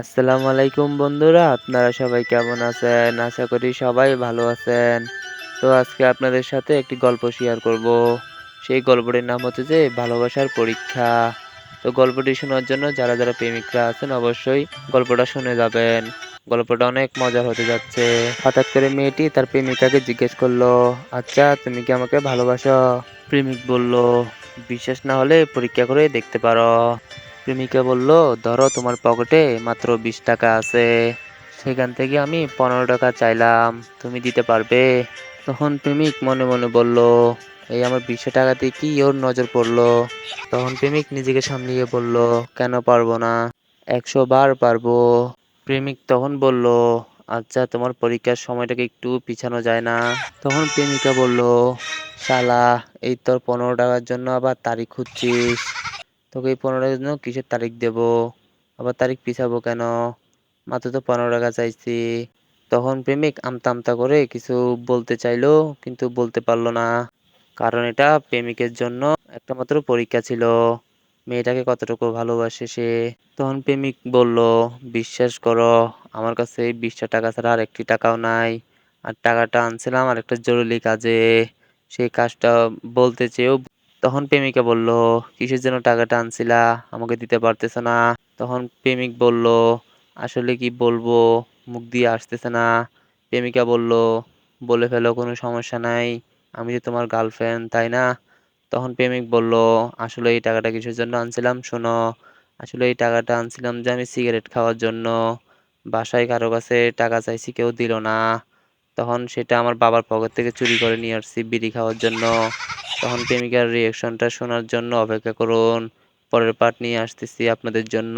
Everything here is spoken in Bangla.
আসসালামু আলাইকুম বন্ধুরা, আপনারা সবাই কেমন আছেন? আশা করি সবাই ভালো আছেন। তো আজকে আপনাদের সাথে একটি গল্প শেয়ার করব। সেই গল্পটির নাম হচ্ছে যে ভালোবাসার পরীক্ষা। তো গল্পটি শোনার জন্য যারা প্রেমিকরা আছেন অবশ্যই গল্পটা শুনে যাবেন। গল্পটা অনেক মজার হতে যাচ্ছে। হঠাৎ করে মেয়েটি তার প্রেমিকাকে জিজ্ঞেস করলো, আচ্ছা তুমি কি আমাকে ভালোবাসো? প্রেমিক বলল, বিশ্বাস না হলে পরীক্ষা করে দেখতে পারো। প্রেমিকা বলল, ধরো তোমার পকেটে মাত্র 20 টাকা আছে, সেখান থেকে আমি 15 টাকা চাইলাম, তুমি দিতে পারবে? তখন প্রেমিক মনে মনে বলল, এই আমার 20 টাকাতে কি ওর নজর পড়লো? তখন প্রেমিক নিজেকে সামলিয়ে বলল, কেন পারবো না, 100 বার পারবো। প্রেমিক তখন বলল, আচ্ছা তোমার পরীক্ষার সময়টাকে একটু পিছানো যায় না? তখন প্রেমিকা বলল, শালা, এই তোর 15 টাকার জন্য আবার তারিখ খুঁজছিস? তোকে এই 15 টাকার জন্য কিসের তারিখ দেব? আবার তারিখ পিছাবো কেন? মাত্র তো 15 টাকা চাইছি। তখন প্রেমিক আমতা আমতা করে কিছু বলতে চাইলো, কিন্তু বলতে পারলো না। কারণ এটা প্রেমিকের জন্য একটা মাত্র পরীক্ষা ছিল, মেয়েটাকে কতটুকু ভালোবাসে সে। তখন প্রেমিক বলল, বিশ্বাস করো, আমার কাছে এই 20টা টাকা ছাড়া আর একটি টাকাও নাই। আর টাকাটা আনছিলাম আর একটা জরুরি কাজে, সেই কাজটা বলতে চেয়েও। তখন প্রেমিকা বলল, কিসের জন্য টাকাটা আনছিলা, আমাকে দিতে পারতেছ না? তখন প্রেমিক বলল, আসলে কি বলবো, মুখ দিয়ে আসতেছে না। প্রেমিকা বলল, বলে ফেলো, কোনো সমস্যা নাই, আমি তো তোমার গার্লফ্রেন্ড, তাই না? তখন প্রেমিক বলল, আসলে এই টাকাটা কিসের জন্য আনছিলাম শোনো, আসলে এই টাকাটা আনছিলাম যে আমি সিগারেট খাওয়ার জন্য। বাসায় কারো কাছে টাকা চাইছি, কেউ দিল না। তখন সেটা আমার বাবার পকেট থেকে চুরি করে নিয়ে আসছি বিড়ি খাওয়ার জন্য। তখন প্রেমিকার রিয়েকশনটা শোনার জন্য অপেক্ষা করুন, পরের পার্ট নিয়ে আসতেছি আপনাদের জন্য।